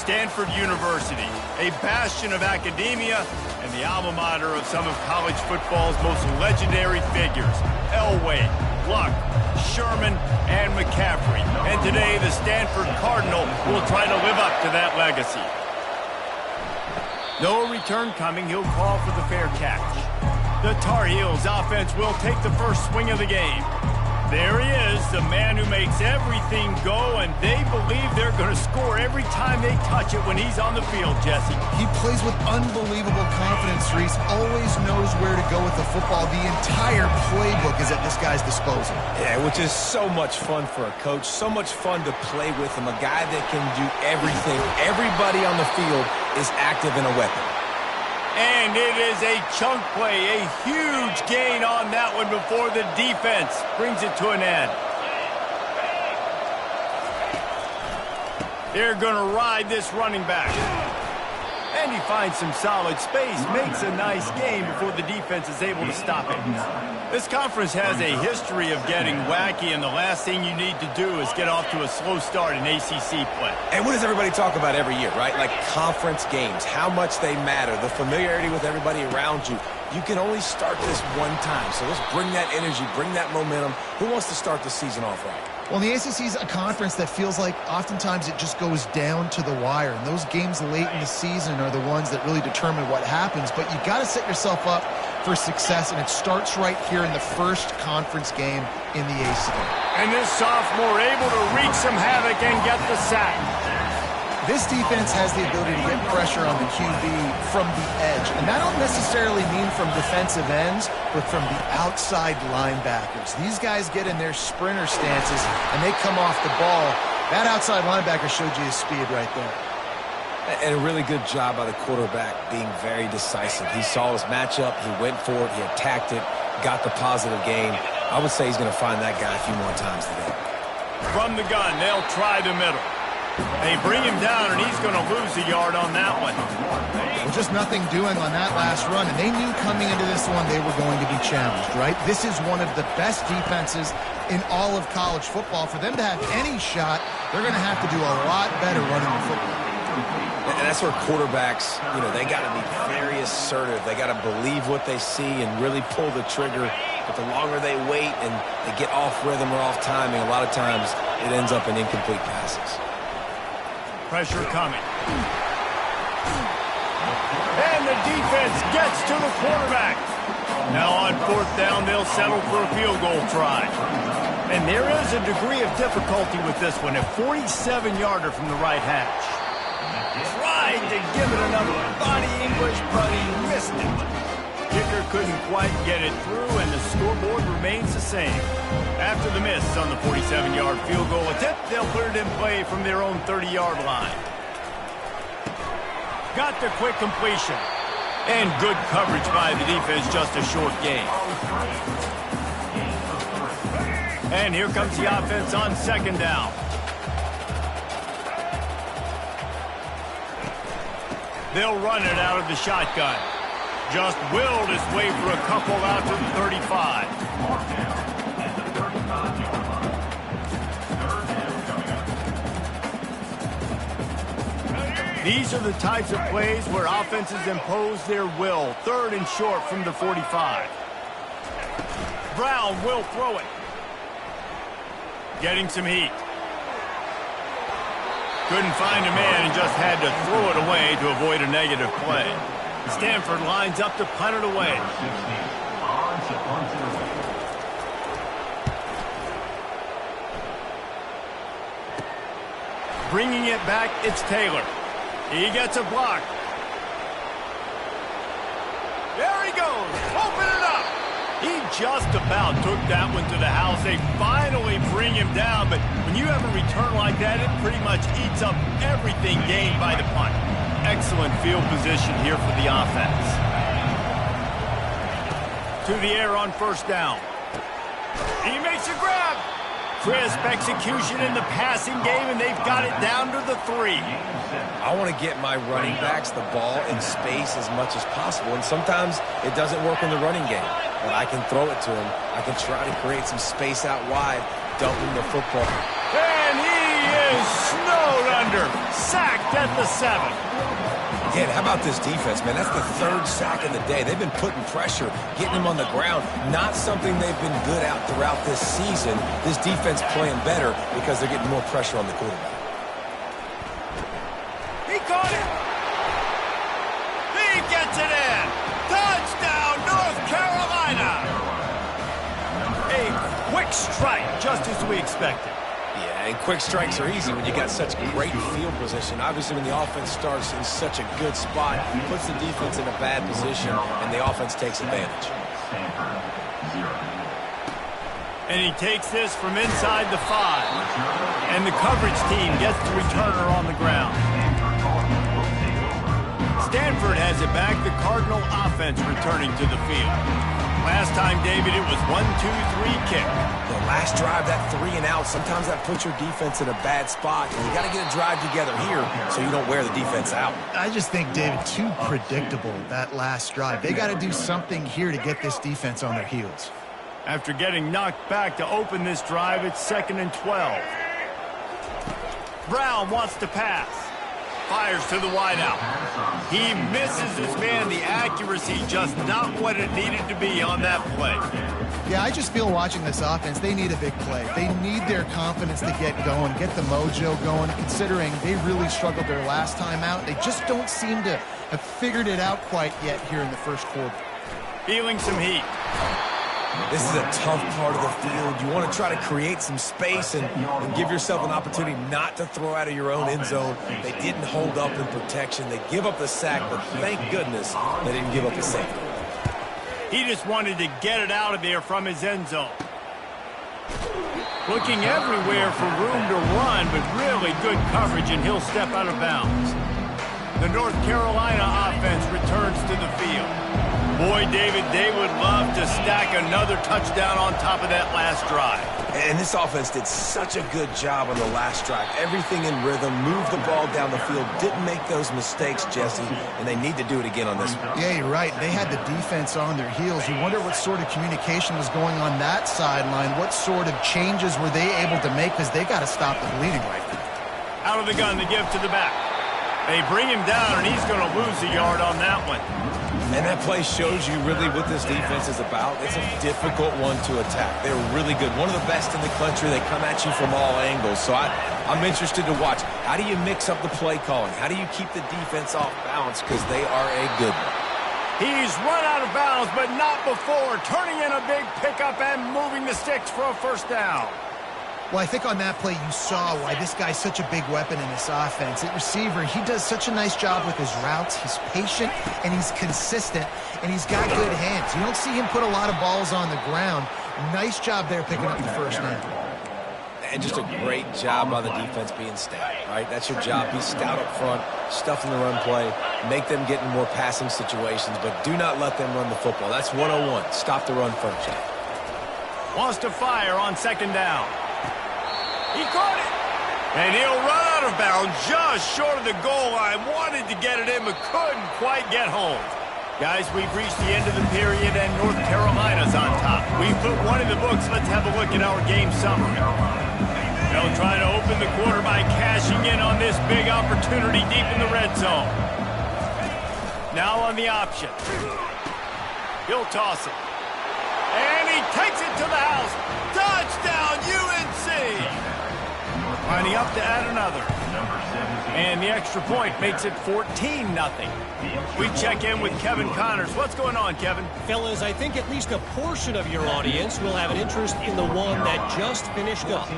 Stanford University, a bastion of academia and the alma mater of some of college football's most legendary figures, Elway, Luck, Sherman, and McCaffrey. And today, the Stanford Cardinal will try to live up to that legacy. No return coming. He'll call for the fair catch. The Tar Heels offense will take the first swing of the game. There he is, the man who makes everything go, and they believe they're going to score every time they touch it when he's on the field, Jesse. He plays with unbelievable confidence, Reese. Always knows where to go with the football. The entire playbook is at this guy's disposal. Yeah, which is so much fun for a coach. So much fun to play with him. A guy that can do everything. Everybody on the field is active in a weapon. And it is a chunk play, a huge gain on that one before the defense brings it to an end. They're going to ride this running back. And he finds some solid space, makes a nice game before the defense is able to stop it. This conference has a history of getting wacky, and the last thing you need to do is get off to a slow start in ACC play. And what does everybody talk about every year, right? Like conference games, how much they matter, the familiarity with everybody around you. You can only start this one time, so let's bring that energy, bring that momentum. Who wants to start the season off right? Well, the ACC is a conference that feels like oftentimes it just goes down to the wire. And those games late in the season are the ones that really determine what happens. But you got to set yourself up for success, and it starts right here in the first conference game in the ACC. And this sophomore able to wreak some havoc and get the sack. This defense has the ability to get pressure on the QB from the edge. And that don't necessarily mean from defensive ends, but from the outside linebackers. These guys get in their sprinter stances, and they come off the ball. That outside linebacker showed you his speed right there. And a really good job by the quarterback being very decisive. He saw his matchup, he went for it, he attacked it, got the positive gain. I would say he's going to find that guy a few more times today. From the gun, they'll try the middle. They bring him down, and he's going to lose a yard on that one. Well, just nothing doing on that last run, and they knew coming into this one they were going to be challenged, right? This is one of the best defenses in all of college football. For them to have any shot, they're going to have to do a lot better running the football. And that's where quarterbacks, they got to be very assertive. They got to believe what they see and really pull the trigger. But the longer they wait and they get off rhythm or off timing, a lot of times it ends up in incomplete passes. Pressure coming. And the defense gets to the quarterback. Now on fourth down, they'll settle for a field goal try. And there is a degree of difficulty with this one, a 47-yarder from the right hash. Tried to give it another body English, but he missed it. Kicker couldn't quite get it through, and the scoreboard remains the same. After the miss on the 47-yard field goal attempt, they'll put it in play from their own 30-yard line. Got the quick completion. And good coverage by the defense, just a short gain. And here comes the offense on second down. They'll run it out of the shotgun. Just willed his way for a couple out to the 35. These are the types of plays where offenses impose their will. Third and short from the 45. Brown will throw it. Getting some heat. Couldn't find a man and just had to throw it away to avoid a negative play. Stanford lines up to punt it away. Bringing it back, it's Taylor. He gets a block. There he goes. Open it up. He just about took that one to the house. They finally bring him down, but when you have a return like that, it pretty much eats up everything gained by the punt. Excellent field position here for the offense. To the air on first down. He makes a grab. Crisp execution in the passing game, and they've got it down to the 3. I want to get my running backs the ball in space as much as possible, and sometimes it doesn't work in the running game. But I can throw it to him. I can try to create some space out wide, dumping the football. And he is is snowed under. Sacked at the 7. Again, how about this defense, man? That's the 3rd sack of the day. They've been putting pressure, getting him on the ground. Not something they've been good at throughout this season. This defense playing better because they're getting more pressure on the quarterback. He caught it. He gets it in. Touchdown, North Carolina. A quick strike, just as we expected. Yeah, and quick strikes are easy when you got such great field position. Obviously, when the offense starts in such a good spot, puts the defense in a bad position, and the offense takes advantage. And he takes this from inside the 5. And the coverage team gets the returner on the ground. Stanford has it back, the Cardinal offense returning to the field. Last time, David, it was 1-2-3 kick. The last drive, that 3 and out, sometimes that puts your defense in a bad spot. And you got to get a drive together here so you don't wear the defense out. I just think, David, too predictable, that last drive. They got to do something here to get this defense on their heels. After getting knocked back to open this drive, it's 2nd and 12. Brown wants to pass. Fires to the wideout. He misses his man. The accuracy just not what it needed to be on that play. Yeah, I just feel watching this offense, they need a big play. They need their confidence to get going, get the mojo going, considering they really struggled their last time out. They just don't seem to have figured it out quite yet here in the first quarter. Feeling some heat. This is a tough part of the field. You want to try to create some space and give yourself an opportunity not to throw out of your own end zone. They didn't hold up in protection. They give up the sack, but thank goodness they didn't give up the safety. He just wanted to get it out of there from his end zone. Looking everywhere for room to run, but really good coverage, and he'll step out of bounds. The North Carolina offense returns to the field. Boy, David, they would love to stack another touchdown on top of that last drive. And this offense did such a good job on the last drive. Everything in rhythm, moved the ball down the field, didn't make those mistakes, Jesse, and they need to do it again on this one. Yeah, you're right. They had the defense on their heels. You wonder what sort of communication was going on that sideline. What sort of changes were they able to make, because they got to stop the bleeding right now. Out of the gun to give to the back. They bring him down, and he's going to lose a yard on that one. And that play shows you really what this defense is about. It's a difficult one to attack. They're really good. One of the best in the country. They come at you from all angles. So I'm interested to watch. How do you mix up the play calling? How do you keep the defense off balance? Because they are a good one. He's run out of bounds, but not before. Turning in a big pickup and moving the sticks for a first down. Well, I think on that play you saw why this guy's such a big weapon in this offense. At receiver, he does such a nice job with his routes. He's patient, and he's consistent, and he's got good hands. You don't see him put a lot of balls on the ground. Nice job there picking up the first down. And just a great job by the defense being stout, right? That's your job. Be stout up front, stuff in the run play, make them get in more passing situations, but do not let them run the football. That's 101. Stop the run first. Wants to fire on second down. He caught it. And he'll run out of bounds just short of the goal line. Wanted to get it in, but couldn't quite get home. Guys, we've reached the end of the period, and North Carolina's on top. We've put one in the books. Let's have a look at our game summary. They'll try to open the quarter by cashing in on this big opportunity deep in the red zone. Now on the option. He'll toss it. And he takes it to the house. Touchdown, UNC! Lining up to add another. And the extra point makes it 14-0. We check in with Kevin Connors. What's going on, Kevin? Fellas, I think at least a portion of your audience will have an interest in the one that just finished up.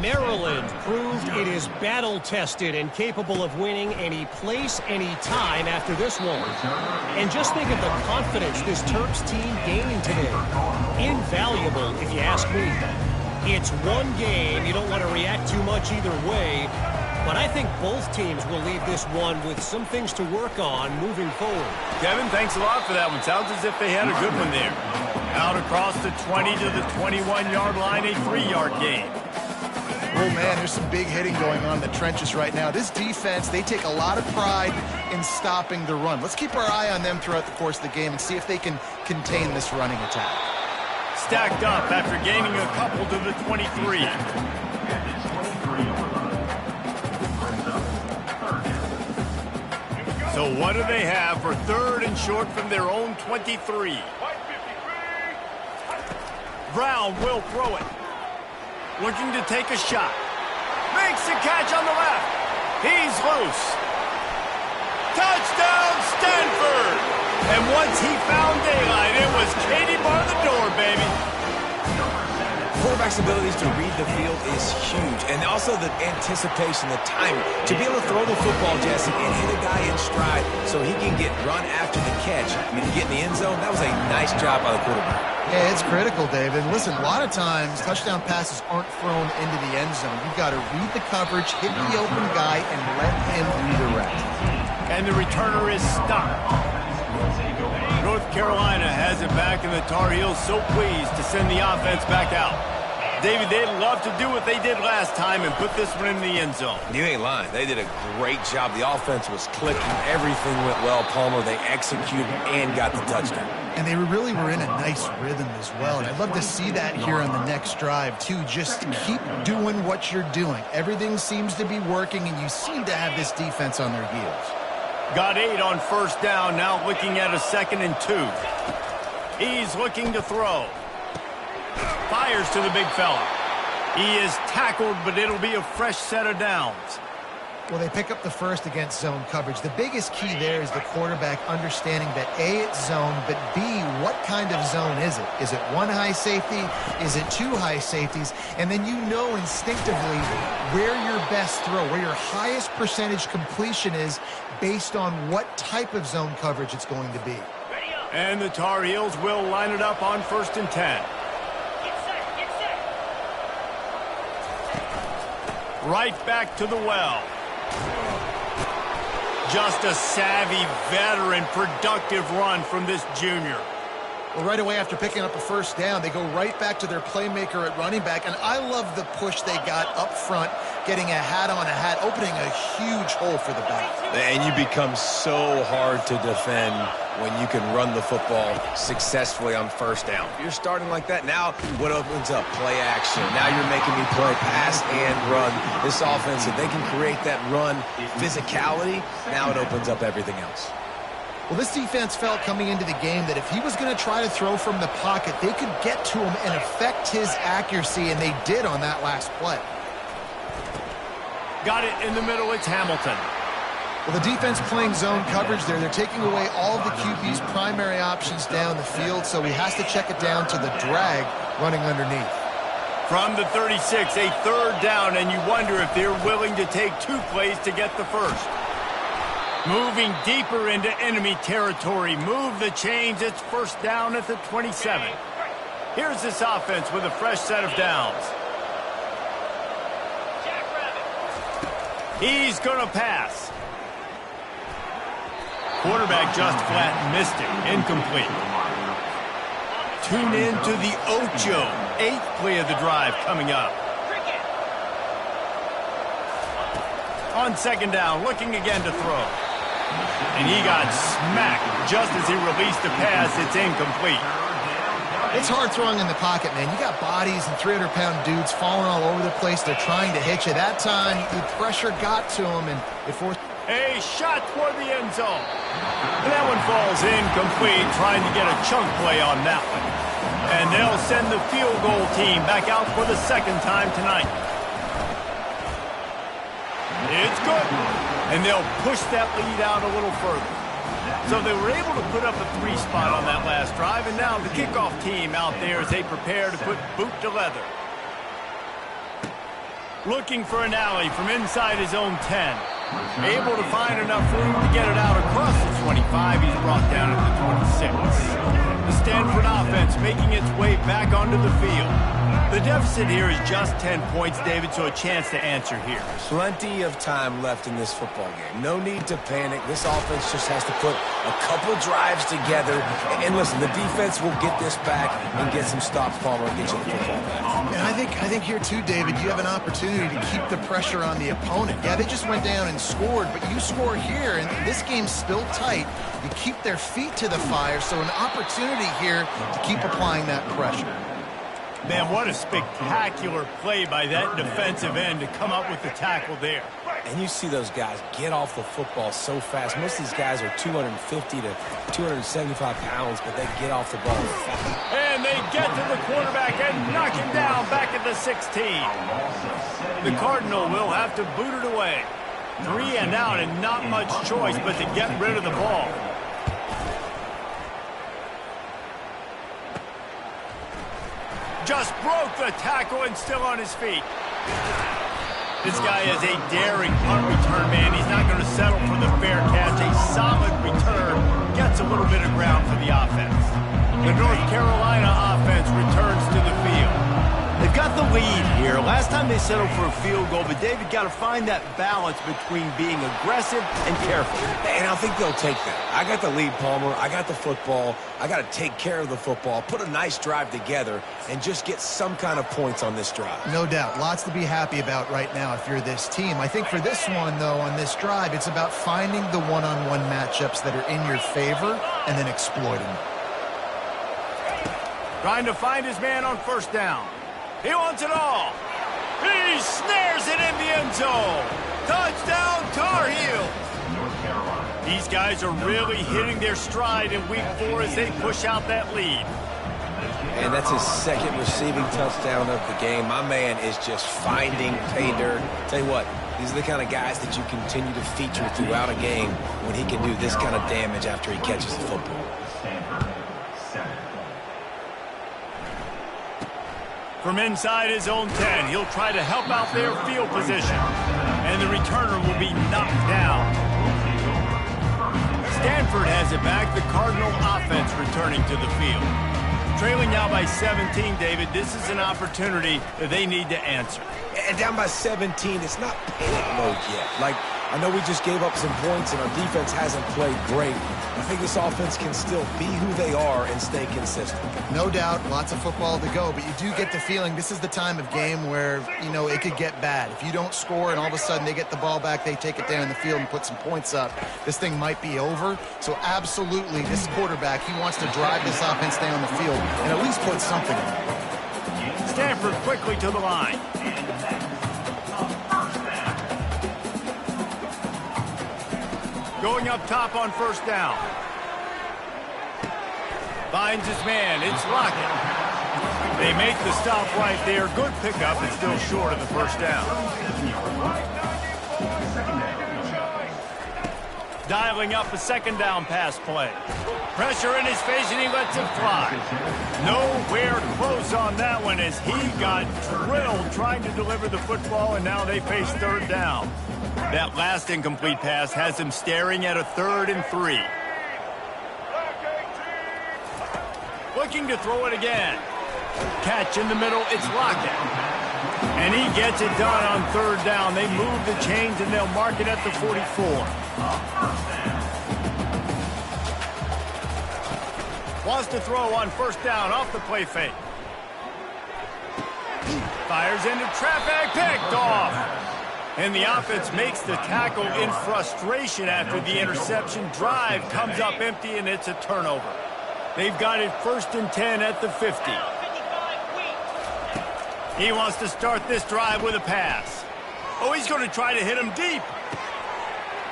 Maryland proved it is battle-tested and capable of winning any place, any time after this one. And just think of the confidence this Terps team gained today. Invaluable, if you ask me. It's one game. You don't want to react too much either way. But I think both teams will leave this one with some things to work on moving forward. Kevin, thanks a lot for that one. Sounds as if they had a good one there. Out across the 20 to the 21-yard line, a 3-yard gain. Oh, man, there's some big hitting going on in the trenches right now. This defense, they take a lot of pride in stopping the run. Let's keep our eye on them throughout the course of the game and see if they can contain this running attack. Stacked up after gaining a couple to the 23. So what do they have for 3rd and short from their own 23? Brown will throw it. Looking to take a shot. Makes the catch on the left. He's loose. Touchdown, Stanford! And once he found daylight, it was Katie bar the door, baby. Quarterback's abilities to read the field is huge, and also the anticipation, the timing. To be able to throw the football, Jesse, and hit a guy in stride so he can get run after the catch and get in the end zone, that was a nice job by the quarterback. Yeah, it's critical, David. Listen, a lot of times touchdown passes aren't thrown into the end zone. You've got to read the coverage, hit the open guy, and let him redirect. And the returner is stopped. North Carolina has it back, and the Tar Heels so pleased to send the offense back out. David, they'd love to do what they did last time and put this one in the end zone. You ain't lying. They did a great job. The offense was clicking. Everything went well, Palmer. They executed and got the touchdown. And they really were in a nice rhythm as well. And I'd love to see that here on the next drive, too. Just keep doing what you're doing. Everything seems to be working, and you seem to have this defense on their heels. Got 8 on 1st down, now looking at a 2nd and 2. He's looking to throw. Fires to the big fella. He is tackled, but it'll be a fresh set of downs. Well, they pick up the first against zone coverage. The biggest key there is the quarterback understanding that A, it's zone, but B, what kind of zone is it? Is it 1 high safety? Is it 2 high safeties? And then you know instinctively where your best throw, where your highest percentage completion is based on what type of zone coverage it's going to be. And the Tar Heels will line it up on 1st and 10. Right back to the well. Just a savvy, veteran, productive run from this junior. Well, right away after picking up a 1st down, they go right back to their playmaker at running back. And I love the push they got up front, getting a hat on a hat, opening a huge hole for the back. And you become so hard to defend when you can run the football successfully on 1st down. If you're starting like that, now what opens up? Play action. Now you're making me play pass and run. This offense, if they can create that run physicality, now it opens up everything else. Well, this defense felt coming into the game that if he was going to try to throw from the pocket, they could get to him and affect his accuracy, and they did on that last play. Got it in the middle. It's Hamilton. Well, the defense playing zone coverage there. They're taking away all of the QB's primary options down the field, so he has to check it down to the drag running underneath. From the 36, a 3rd down, and you wonder if they're willing to take 2 plays to get the first. Moving deeper into enemy territory. Move the chains. It's 1st down at the 27. Here's this offense with a fresh set of downs. He's going to pass. Quarterback just flat missed it. Incomplete. Tune in to the Ocho. 8th play of the drive coming up. On 2nd down, looking again to throw. And he got smacked just as he released the pass. It's incomplete. It's hard throwing in the pocket, man. You got bodies and 300-pound dudes falling all over the place. They're trying to hit you. That time, the pressure got to him, and it forced... A shot toward the end zone. And that one falls incomplete, trying to get a chunk play on that one. And they'll send the field goal team back out for the 2nd time tonight. It's good. And they'll push that lead out a little further. So they were able to put up a 3 spot on that last drive, and now the kickoff team out there as they prepare to put boot to leather. Looking for an alley from inside his own 10. Able to find enough room to get it out across the 25. He's brought down at the 26. The Stanford offense making its way back onto the field. The deficit here is just 10 points, David, so a chance to answer here. Plenty of time left in this football game. No need to panic. This offense just has to put a couple drives together. And listen, the defense will get this back and get some stops, Palmer, and get you the football back. And I think here, too, David, you have an opportunity to keep the pressure on the opponent. Yeah, they just went down and scored, but you score here, and this game's still tight. You keep their feet to the fire, so an opportunity here to keep applying that pressure. Man, what a spectacular play by that defensive end to come up with the tackle there. And you see those guys get off the football so fast. Most of these guys are 250 to 275 pounds, but they get off the ball fast. And they get to the quarterback and knock him down back at the 16. The Cardinal will have to boot it away. 3 and out and not much choice but to get rid of the ball. Just broke the tackle and still on his feet. This guy is a daring punt return man. He's not going to settle for the fair catch. A solid return gets a little bit of ground for the offense. The North Carolina offense returns to the field. They've got the lead here. Last time they settled for a field goal, but David got to find that balance between being aggressive and careful. And I think they'll take that. I got the lead, Palmer. I got the football. I got to take care of the football, put a nice drive together, and just get some kind of points on this drive. No doubt. Lots to be happy about right now if you're this team. I think for this one, though, on this drive, it's about finding the one-on-one matchups that are in your favor and then exploiting them. Trying to find his man on first down. He wants it all. He snares it in the end zone. Touchdown, Tar Heels. These guys are really hitting their stride in week 4 as they push out that lead. And that's his second receiving touchdown of the game. My man is just finding pay dirt. Tell you what, these are the kind of guys that you continue to feature throughout a game when he can do this kind of damage after he catches the football. From inside his own 10, he'll try to help out their field position. And the returner will be knocked down. Stanford has it back. The Cardinal offense returning to the field. Trailing now by 17, David. This is an opportunity that they need to answer. And down by 17, it's not panic mode yet. Like, I know we just gave up some points and our defense hasn't played great. I think this offense can still be who they are and stay consistent. No doubt, lots of football to go, but you do get the feeling this is the time of game where, you know, it could get bad. If you don't score and all of a sudden they get the ball back, they take it down the field and put some points up, this thing might be over. So absolutely, this quarterback, he wants to drive this offense down the field and at least put something in it. Stanford quickly to the line. Going up top on first down. Finds his man. It's Lockett. They make the stop right there. Good pickup, but still short of the first down. Dialing up a second down pass play. Pressure in his face, and he lets it fly. Nowhere close on that one as he got drilled trying to deliver the football, and now they face third down. That last incomplete pass has him staring at a 3rd and 3. Looking to throw it again. Catch in the middle, it's Lockett. And he gets it done on third down. They move the chains and they'll mark it at the 44. Wants to throw on first down off the play fake. Fires into traffic, picked off. And the offense makes the tackle in frustration after the interception. Drive comes up empty, and it's a turnover. They've got it 1st and 10 at the 50. He wants to start this drive with a pass. Oh, he's going to try to hit him deep.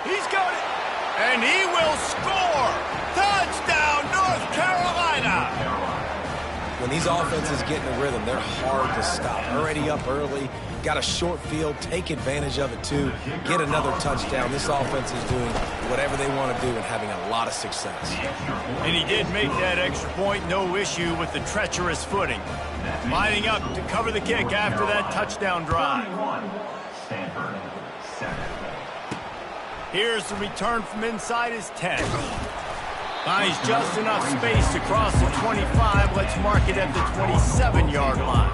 He's got it. And he will score. Touchdown, North Carolina. When these offenses get in a rhythm, they're hard to stop. Already up early, got a short field, take advantage of it too, get another touchdown. This offense is doing whatever they want to do and having a lot of success. And he did make that extra point, no issue with the treacherous footing. Lining up to cover the kick after that touchdown drive. Here's the return from inside his 10. Finds just enough space to cross the 25. Let's mark it at the 27-yard line.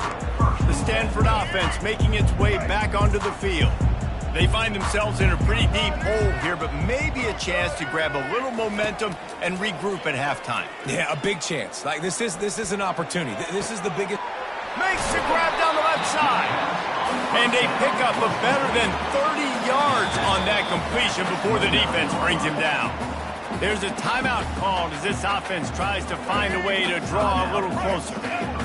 The Stanford offense making its way back onto the field. They find themselves in a pretty deep hole here, but maybe a chance to grab a little momentum and regroup at halftime. Yeah, a big chance. Like this is an opportunity. This is the biggest. Makes the grab down the left side. And they pick up a better than 30 yards on that completion before the defense brings him down. There's a timeout called as this offense tries to find a way to draw a little closer.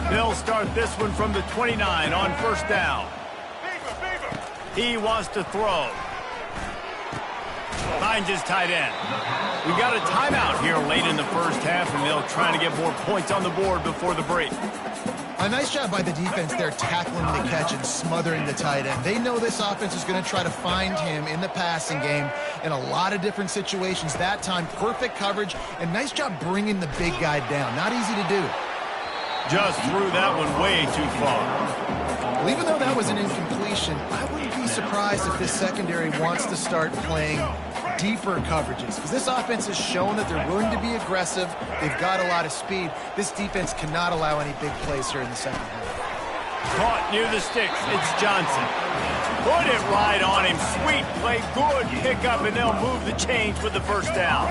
They'll start this one from the 29 on first down. He wants to throw. finds his tight end. We got a timeout here late in the first half, and they'll try to get more points on the board before the break. A nice job by the defense there, tackling the catch and smothering the tight end. They know this offense is going to try to find him in the passing game in a lot of different situations. That time, perfect coverage, and nice job bringing the big guy down. Not easy to do. Just threw that one way too far. Well, even though that was an incompletion, I wouldn't be surprised if this secondary wants to start playing deeper coverages, because this offense has shown that they're willing to be aggressive. They've got a lot of speed. This defense cannot allow any big plays here in the second half. Caught near the sticks. It's Johnson. Put it right on him. Sweet play. Good pickup, and they'll move the chains with the first down.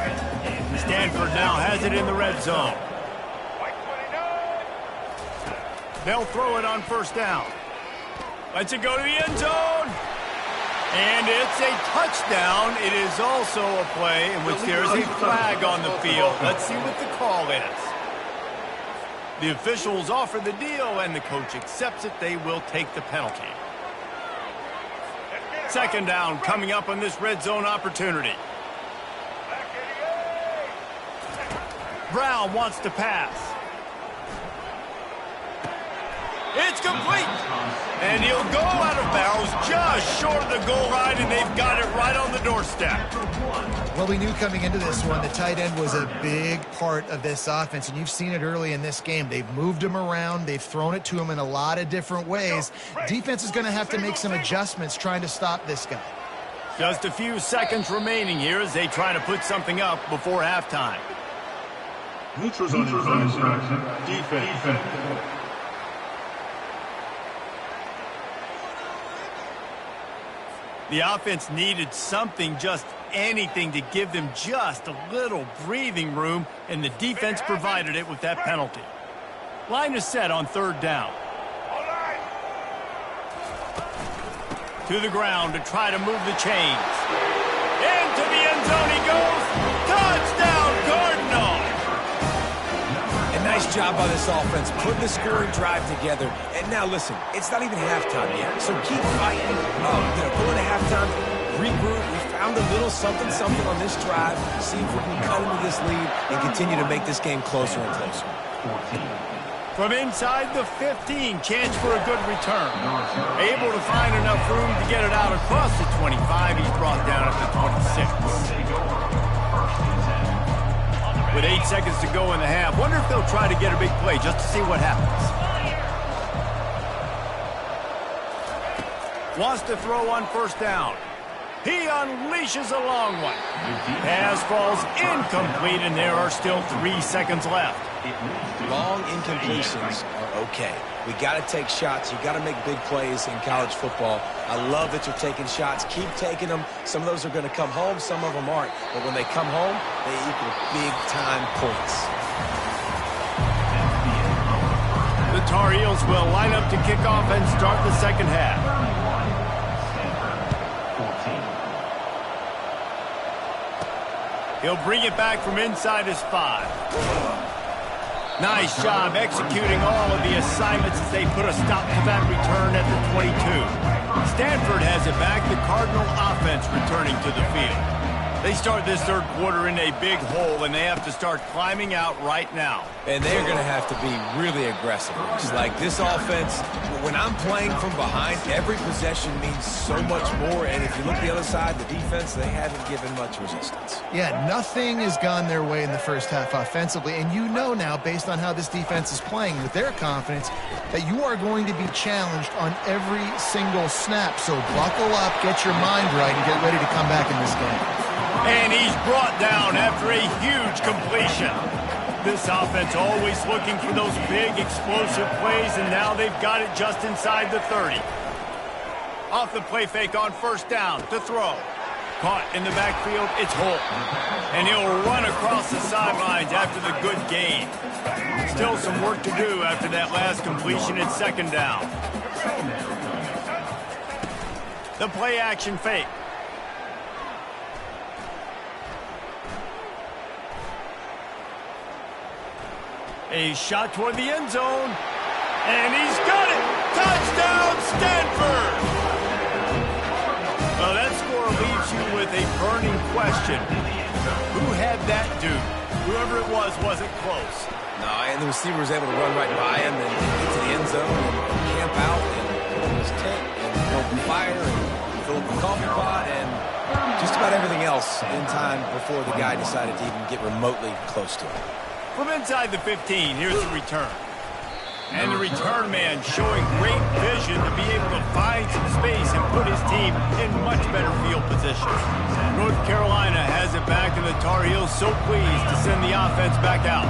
Stanford now has it in the red zone. They'll throw it on first down. Lets it go to the end zone. And it's a touchdown. It is also a play in which there is a flag on the field. Let's see what the call is. The officials offer the deal, and the coach accepts it. They will take the penalty. Second down coming up on this red zone opportunity. Brown wants to pass. It's complete. And he'll go out of bounds just short of the goal line, and they've got it right on the doorstep. Well, we knew coming into this one the tight end was a big part of this offense, and you've seen it early in this game. They've moved him around. They've thrown it to him in a lot of different ways. Defense is going to have to make some adjustments trying to stop this guy. Just a few seconds remaining here as they try to put something up before halftime. Neutral zone infraction. Defense. The offense needed something, just anything, to give them just a little breathing room, and the defense provided it with that penalty. Line is set on third down. To the ground to try to move the chains. Into the end zone he goes. Touchdown, Cardinal! A nice job by this offense, putting the scoring drive together. And now listen, it's not even halftime yet, so keep fighting. Go into halftime, regroup. We found a little something on this drive. See if we can cut into this lead and continue to make this game closer and closer. From inside the 15, chance for a good return. Able to find enough room to get it out across the 25. He's brought down at the 26. With 8 seconds to go in the half, wonder if they'll try to get a big play just to see what happens. Wants to throw on first down. He unleashes a long one. Pass falls incomplete, and there are still 3 seconds left. Long incompletions are okay. We got to take shots. You got to make big plays in college football. I love that you're taking shots. Keep taking them. Some of those are going to come home. Some of them aren't. But when they come home, they equal big-time points. The Tar Heels will line up to kick off and start the second half. He'll bring it back from inside his 5. Nice job executing all of the assignments as they put a stop to that return at the 22. Stanford has it back. The Cardinal offense returning to the field. They start this third quarter in a big hole, and they have to start climbing out right now. And they're going to have to be really aggressive. It's like this offense, when I'm playing from behind, every possession means so much more. And if you look the other side, the defense, they haven't given much resistance. Yeah, nothing has gone their way in the first half offensively. And you know now, based on how this defense is playing with their confidence, that you are going to be challenged on every single snap. So buckle up, get your mind right, and get ready to come back in this game. And he's brought down after a huge completion. This offense always looking for those big explosive plays, and now they've got it just inside the 30. Off the play fake on first down to throw. Caught in the backfield, it's Holt. And he'll run across the sidelines after the good gain. Still some work to do after that last completion at second down. The play action fake. A shot toward the end zone. And he's got it! Touchdown, Stanford! Well, that score leaves you with a burning question. question. Who had that dude? Whoever it was wasn't close. No, and the receiver was able to run right by him and get to the end zone and camp out and put in his tent and open fire and fill up the coffee pot and just about everything else in time before the guy decided to even get remotely close to him. From inside the 15, here's the return. And the return man showing great vision to be able to find some space and put his team in much better field position. North Carolina has it back, and the Tar Heels so pleased to send the offense back out.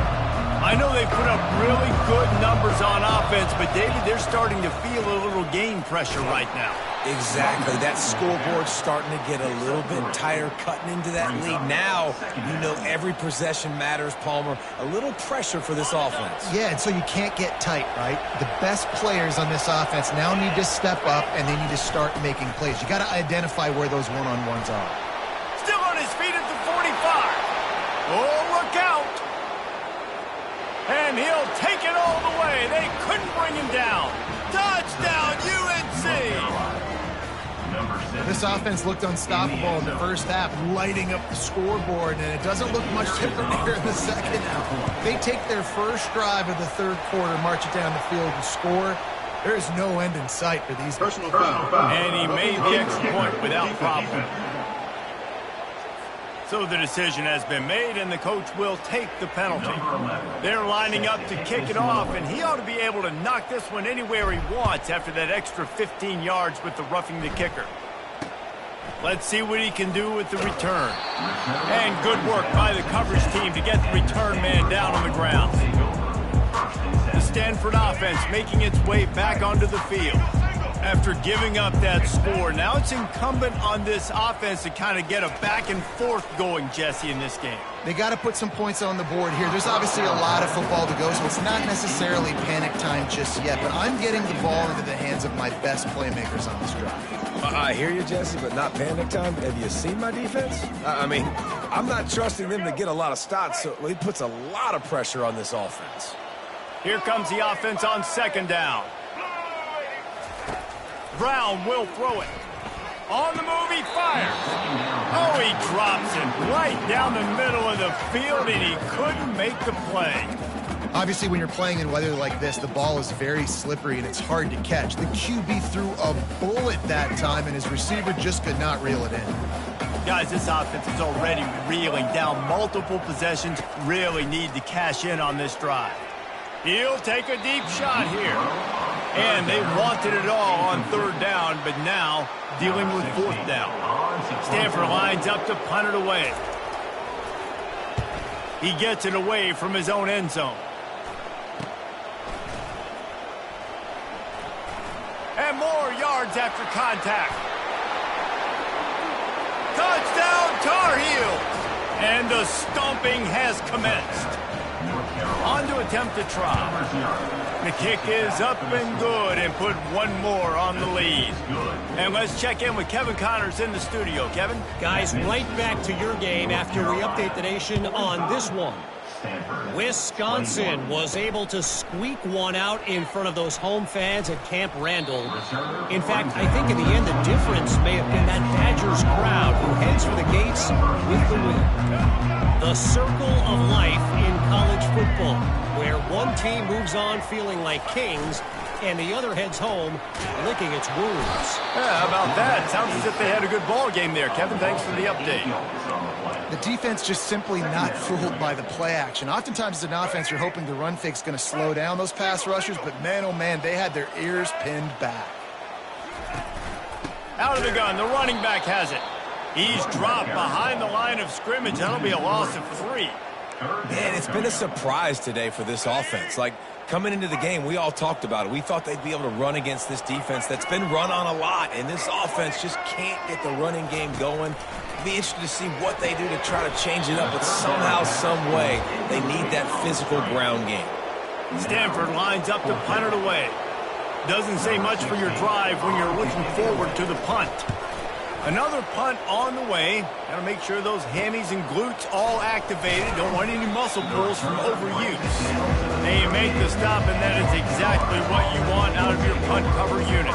I know they've put up really good numbers on offense, but David, they're starting to feel a little game pressure right now. Exactly. That scoreboard's starting to get a little bit tighter, cutting into that lead. Now, you know every possession matters, Palmer. A little pressure for this offense. Yeah, and so you can't get tight, right? The best players on this offense now need to step up, and they need to start making plays. You got to identify where those one-on-ones are. Still on his feet at the 45. Oh, look out. And he'll take it all the way. They couldn't bring him down. Touchdown, UNC! This offense looked unstoppable in the first half, lighting up the scoreboard, and it doesn't look much different here in the second half. They take their first drive of the third quarter, march it down the field, and score. There is no end in sight for these. Personal foul. And he made the extra point without problem. So the decision has been made, and the coach will take the penalty. They're lining up to kick it off, and he ought to be able to knock this one anywhere he wants after that extra 15 yards with the roughing the kicker. Let's see what he can do with the return. And good work by the coverage team to get the return man down on the ground. The Stanford offense making its way back onto the field. After giving up that score, now it's incumbent on this offense to kind of get a back and forth going, Jesse, in this game. They got to put some points on the board here. There's obviously a lot of football to go, so it's not necessarily panic time just yet, but I'm getting the ball into the hands of my best playmakers on this drive. I hear you, Jesse, but not panic time. Have you seen my defense? I mean, I'm not trusting them to get a lot of stops, so he puts a lot of pressure on this offense. Here comes the offense on second down. Brown will throw it. On the move, he fires. Oh, he drops it right down the middle of the field, and he couldn't make the play. Obviously, when you're playing in weather like this, the ball is very slippery, and it's hard to catch. The QB threw a bullet that time, and his receiver just could not reel it in. Guys, this offense is already reeling down multiple possessions. Really need to cash in on this drive. He'll take a deep shot here. And they wanted it all on third down, but now dealing with fourth down. Stanford lines up to punt it away. He gets it away from his own end zone. And more yards after contact. Touchdown, Tar Heels! And the stomping has commenced. On to attempt to try. The kick is up and good, and put one more on the lead. And let's check in with Kevin Connors in the studio. Kevin? Guys, right back to your game after we update the nation on this one. Wisconsin was able to squeak one out in front of those home fans at Camp Randall. In fact, I think in the end the difference may have been that Badgers crowd who heads for the gates with the win. The circle of life in college football, where one team moves on feeling like kings and the other heads home licking its wounds. Yeah, how about that? Sounds as if they had a good ball game there. Kevin, thanks for the update. The defense just simply not fooled by the play action. Oftentimes as an offense, you're hoping the run fake's going to slow down those pass rushers, but man, oh man, they had their ears pinned back. Out of the gun, the running back has it. He's dropped behind the line of scrimmage. That'll be a loss of 3. Man, it's been a surprise today for this offense. Like, coming into the game, we all talked about it. We thought they'd be able to run against this defense that's been run on a lot, and this offense just can't get the running game going. Be interested to see what they do to try to change it up, but somehow, some way, they need that physical ground game. Stanford lines up to punt it away. Doesn't say much for your drive when you're looking forward to the punt. Another punt on the way. Got to make sure those hammies and glutes all activated. Don't want any muscle pulls from overuse. They make the stop, and that is exactly what you want out of your punt cover unit.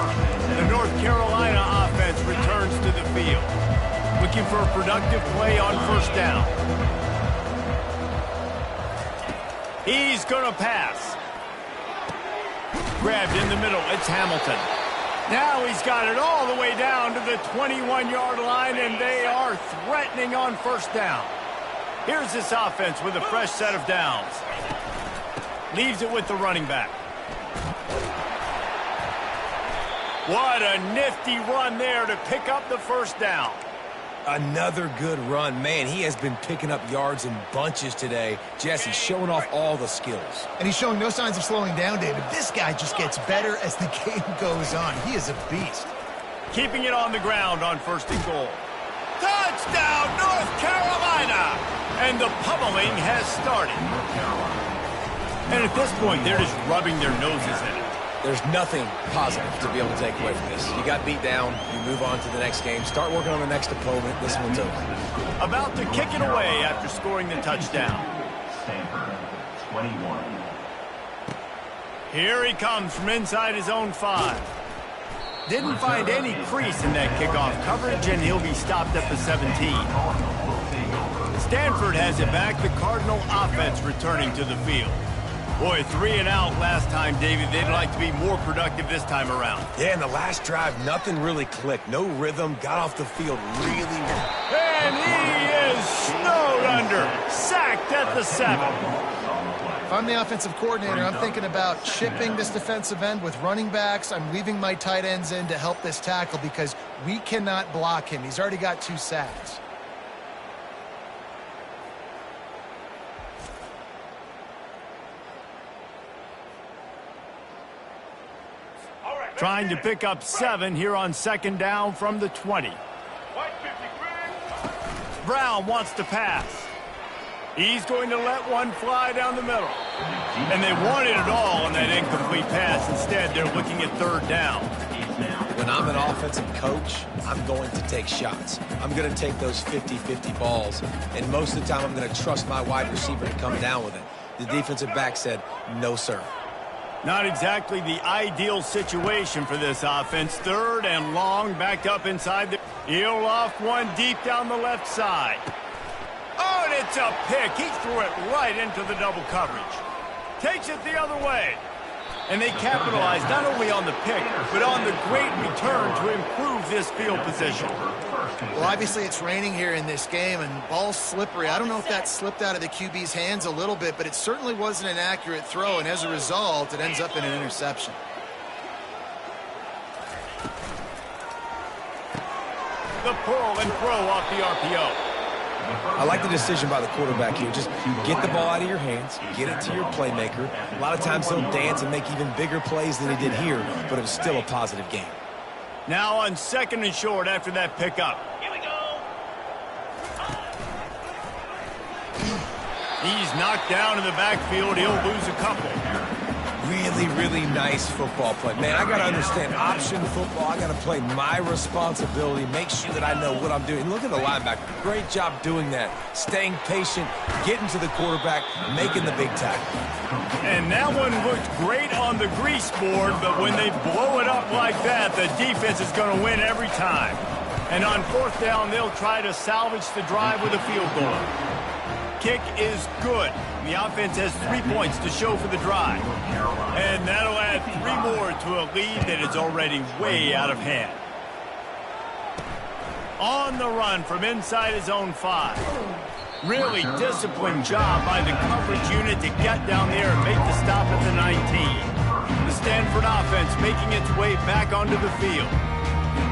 The North Carolina offense returns to the field. Looking for a productive play on first down. He's going to pass. Grabbed in the middle. It's Hamilton. Now he's got it all the way down to the 21-yard line, and they are threatening on first down. Here's this offense with a fresh set of downs. Leaves it with the running back. What a nifty run there to pick up the first down. Another good run. Man, he has been picking up yards in bunches today. Jesse showing off all the skills. And he's showing no signs of slowing down, David. This guy just gets better as the game goes on. He is a beast. Keeping it on the ground on first and goal. Touchdown, North Carolina! And the pummeling has started. And at this point, they're just rubbing their noses in it. There's nothing positive to be able to take away from this. You got beat down, you move on to the next game, start working on the next opponent. This one's over. About to kick it away after scoring the touchdown. Stanford, 21. Here he comes from inside his own 5. Didn't find any crease in that kickoff coverage, and he'll be stopped at the 17. Stanford has it back, the Cardinal offense returning to the field. Boy, 3 and out last time, David. They'd like to be more productive this time around. Yeah, in the last drive, nothing really clicked. No rhythm, got off the field really well. And he is snowed under, sacked at the 7. If I'm the offensive coordinator, I'm thinking about chipping this defensive end with running backs. I'm leaving my tight ends in to help this tackle because we cannot block him. He's already got 2 sacks. Trying to pick up 7 here on second down from the 20. Brown wants to pass. He's going to let one fly down the middle. And they wanted it all on that incomplete pass. Instead, they're looking at third down. When I'm an offensive coach, I'm going to take shots. I'm going to take those 50-50 balls. And most of the time, I'm going to trust my wide receiver to come down with it. The defensive back said, no, sir. Not exactly the ideal situation for this offense. Third and long, backed up inside the... He'll loft one deep down the left side. Oh, and it's a pick. He threw it right into the double coverage. Takes it the other way. And they capitalize not only on the pick, but on the great return to improve this field position. Well, obviously it's raining here in this game, and ball's slippery. I don't know if that slipped out of the QB's hands a little bit, but it certainly wasn't an accurate throw, and as a result, it ends up in an interception. The pull and throw off the RPO. I like the decision by the quarterback here. Just get the ball out of your hands, get it to your playmaker. A lot of times he'll dance and make even bigger plays than he did here, but it was still a positive game. Now on second and short after that pickup. Here we go. He's knocked down in the backfield. He'll lose a couple. Really, really nice football play. Man, I got to understand option football. I got to play my responsibility, make sure that I know what I'm doing. Look at the linebacker. Great job doing that. Staying patient, getting to the quarterback, making the big tackle. And that one looked great on the grease board, but when they blow it up like that, the defense is going to win every time. And on fourth down, they'll try to salvage the drive with a field goal. Kick is good. The offense has 3 points to show for the drive. And that'll add 3 more to a lead that is already way out of hand. On the run from inside his own 5. Really disciplined job by the coverage unit to get down there and make the stop at the 19. The Stanford offense making its way back onto the field.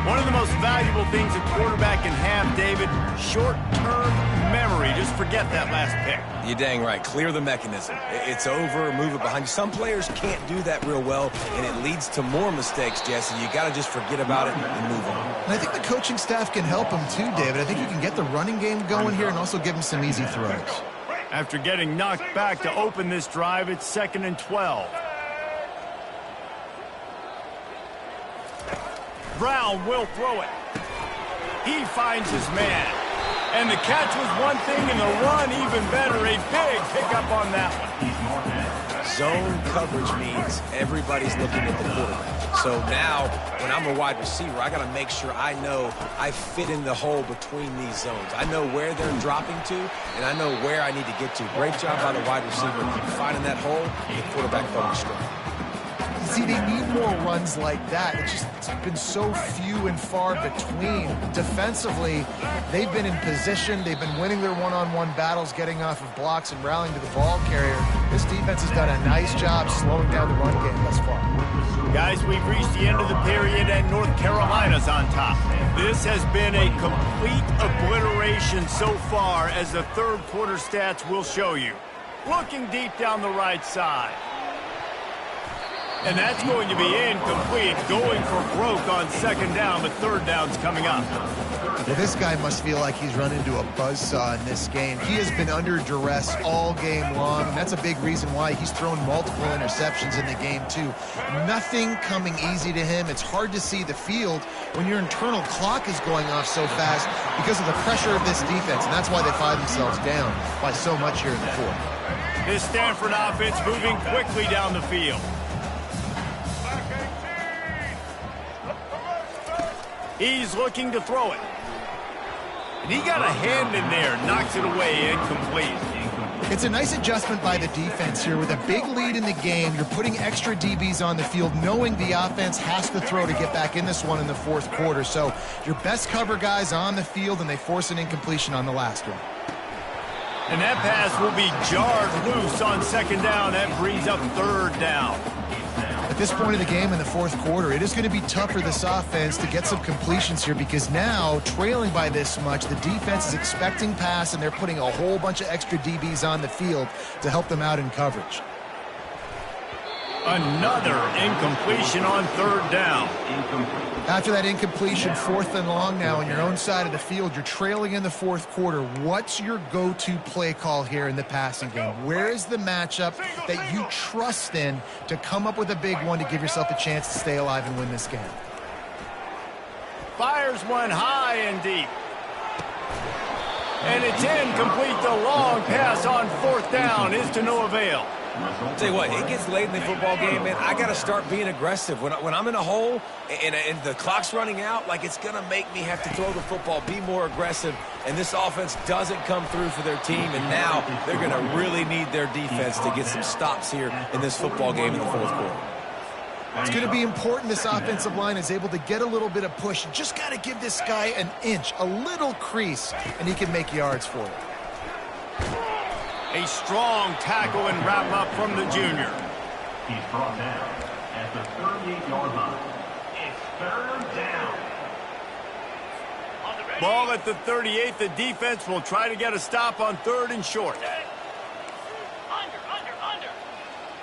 One of the most valuable things a quarterback can have, David, short-term memory. Just forget that last pick. You're dang right. Clear the mechanism. It's over, move it behind you. Some players can't do that real well, and it leads to more mistakes, Jesse. You got to just forget about it and move on. And I think the coaching staff can help him too, David. I think you can get the running game going here and also give him some easy throws. After getting knocked back to open this drive, it's 2nd and 12. Brown will throw it. He finds his man. And the catch was one thing and the run even better. A big pickup on that one. Zone coverage means everybody's looking at the quarterback. So now, when I'm a wide receiver, I got to make sure I know I fit in the hole between these zones. I know where they're dropping to, and I know where I need to get to. Great job by the wide receiver finding that hole, and the quarterback throwing straight. See, they need more runs like that. It's been so few and far between. Defensively, they've been in position. They've been winning their one-on-one battles, getting off of blocks and rallying to the ball carrier. This defense has done a nice job slowing down the run game thus far. Guys, we've reached the end of the period, and North Carolina's on top. This has been a complete obliteration so far, as the third quarter stats will show you. Looking deep down the right side. And that's going to be incomplete, going for broke on second down, but third down's coming up. Well, this guy must feel like he's run into a buzzsaw in this game. He has been under duress all game long, and that's a big reason why he's thrown multiple interceptions in the game, too. Nothing coming easy to him. It's hard to see the field when your internal clock is going off so fast because of the pressure of this defense, and that's why they find themselves down by so much here in the fourth. This Stanford offense moving quickly down the field. He's looking to throw it. And he got a hand in there, knocks it away, incomplete. It's a nice adjustment by the defense here. With a big lead in the game, you're putting extra DBs on the field, knowing the offense has to throw to get back in this one in the fourth quarter. So your best cover guys on the field, and they force an incompletion on the last one. And that pass will be jarred loose on second down. That brings up third down. At this point of the game in the fourth quarter, it is going to be tough for this offense to get some completions here, because now, trailing by this much, the defense is expecting pass, and they're putting a whole bunch of extra DBs on the field to help them out in coverage. Another incompletion on third down. After that incompletion, fourth and long now on your own side of the field, you're trailing in the fourth quarter. What's your go-to play call here in the passing game? Where is the matchup that you trust in to come up with a big one to give yourself a chance to stay alive and win this game? Fires one high and deep. And it's incomplete. The long pass on fourth down is to no avail. I'll tell you what, it gets late in the football game, man. I got to start being aggressive. When I'm in a hole and the clock's running out, like, it's going to make me have to throw the football, be more aggressive. And this offense doesn't come through for their team, and now they're going to really need their defense to get some stops here in this football game in the fourth quarter. It's going to be important this offensive line is able to get a little bit of push. You just got to give this guy an inch, a little crease, and he can make yards for it. A strong tackle and wrap up from the junior. He's brought down at the 38-yard line. It's third down. Ball at the 38. The defense will try to get a stop on third and short. Under.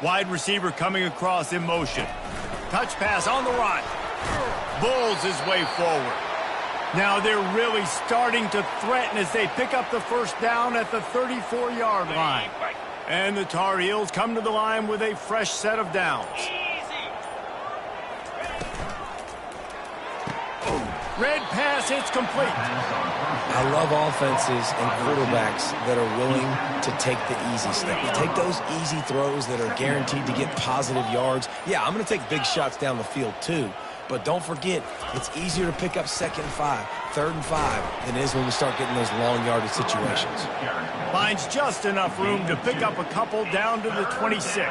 Wide receiver coming across in motion. Touch pass on the run. Bulls his way forward. Now they're really starting to threaten as they pick up the first down at the 34-yard line. And the Tar Heels come to the line with a fresh set of downs. Red pass, it's complete. I love offenses and quarterbacks that are willing to take the easy step. You take those easy throws that are guaranteed to get positive yards. Yeah, I'm going to take big shots down the field too. But don't forget, it's easier to pick up second and 5, third and 5 than it is when we start getting those long yardage situations. Finds just enough room to pick up a couple down to the 26.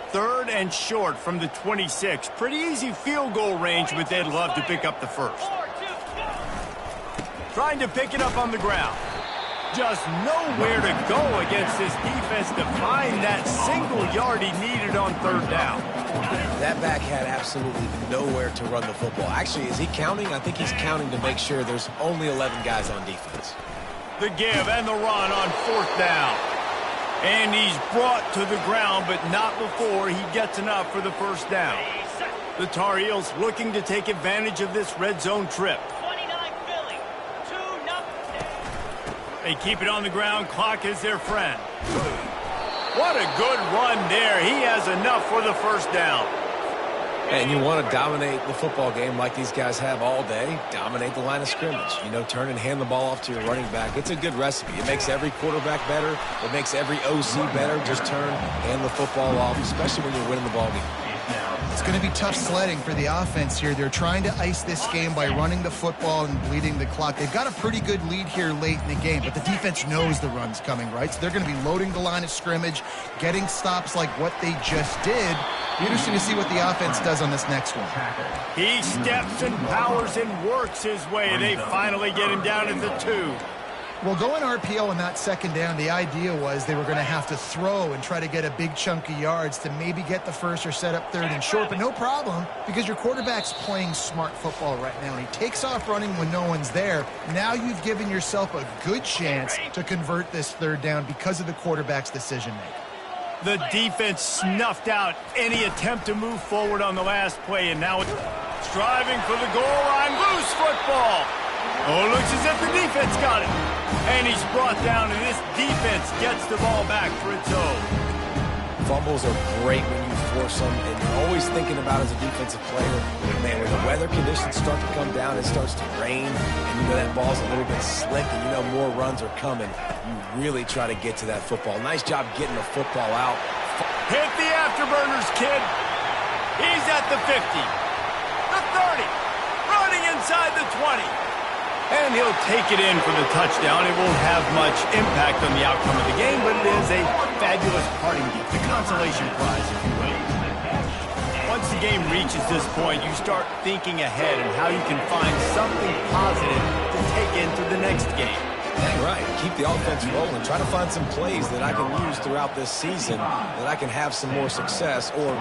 Third and short from the 26. Pretty easy field goal range, but they'd love to pick up the first. Trying to pick it up on the ground. Just nowhere to go against this defense to find that single yard he needed on third down. That back had absolutely nowhere to run the football. Actually, is he counting? I think he's counting to make sure there's only 11 guys on defense. The give and the run on fourth down. And he's brought to the ground, but not before he gets enough for the first down. The Tar Heels looking to take advantage of this red zone trip. They keep it on the ground. Clock is their friend. What a good run there. He has enough for the first down. And you want to dominate the football game like these guys have all day. Dominate the line of scrimmage. You know, turn and hand the ball off to your running back. It's a good recipe. It makes every quarterback better. It makes every OC better. Just turn, hand the football off, especially when you're winning the ball game. It's going to be tough sledding for the offense here. They're trying to ice this game by running the football and bleeding the clock. They've got a pretty good lead here late in the game, but the defense knows the run's coming, right? So they're going to be loading the line of scrimmage, getting stops like what they just did. Be interesting to see what the offense does on this next one. He steps and powers and works his way. They finally get him down at the 2. Well, going RPO on that second down, the idea was they were going to have to throw and try to get a big chunk of yards to maybe get the first or set up 3rd and short, but no problem because your quarterback's playing smart football right now. He takes off running when no one's there. Now you've given yourself a good chance to convert this 3rd down because of the quarterback's decision-making. The defense snuffed out any attempt to move forward on the last play, and now it's striving for the goal line. Loose football. Oh, it looks as if the defense got it. And he's brought down, and this defense gets the ball back for its own. Fumbles are great when you force them, and you're always thinking about as a defensive player, man, when the weather conditions start to come down, it starts to rain, and you know that ball's a little bit slick, and you know more runs are coming. You really try to get to that football. Nice job getting the football out. Hit the afterburners, kid. He's at the 50, the 30, running inside the 20. And he'll take it in for the touchdown. It won't have much impact on the outcome of the game, but it is a fabulous parting gift, a consolation prize, if you will. Once the game reaches this point, you start thinking ahead and how you can find something positive to take into the next game. Dang right. Keep the offense rolling. Try to find some plays that I can use throughout this season that I can have some more success, or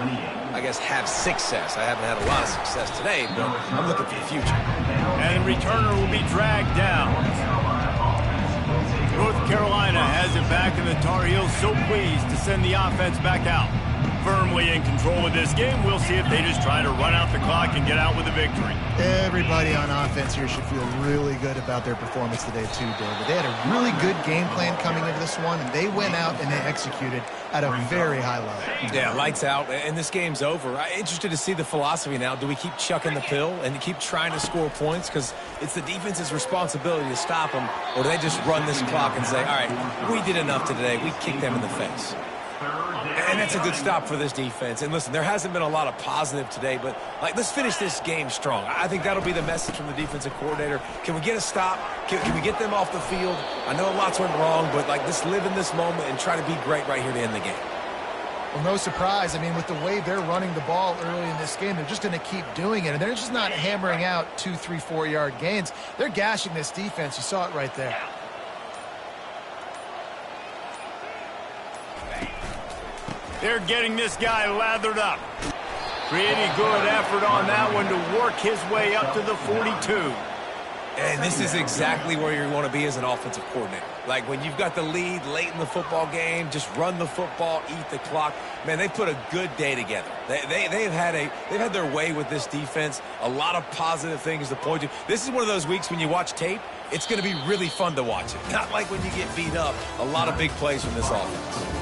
I guess have success. I haven't had a lot of success today, but I'm looking for the future. And the returner will be dragged down. North Carolina has it back, and the Tar Heels so pleased to send the offense back out. Firmly in control of this game. We'll see if they just try to run out the clock and get out with a victory. Everybody on offense here should feel really good about their performance today too, David. They had a really good game plan coming into this one, and they went out and they executed at a very high level. Yeah, lights out, and this game's over. I'm interested to see the philosophy now. Do we keep chucking the pill and keep trying to score points because it's the defense's responsibility to stop them, or do they just run this clock and say, all right, we did enough today. We kicked them in the face. And that's a good stop for this defense. And listen, there hasn't been a lot of positive today, but let's finish this game strong. I think that'll be the message from the defensive coordinator. Can we get a stop? Can we get them off the field? I know lots went wrong, but just live in this moment and try to be great right here to end the game. Well, no surprise. I mean, with the way they're running the ball early in this game, they're just going to keep doing it. And they're just not hammering out 2, 3, 4-yard gains. They're gashing this defense. You saw it right there. They're getting this guy lathered up. Pretty good effort on that one to work his way up to the 42. And this is exactly where you want to be as an offensive coordinator. Like when you've got the lead late in the football game, just run the football, eat the clock. Man, they put a good day together. They've had their way with this defense. A lot of positive things to point to. This is one of those weeks when you watch tape, it's going to be really fun to watch it. Not like when you get beat up. A lot of big plays from this offense.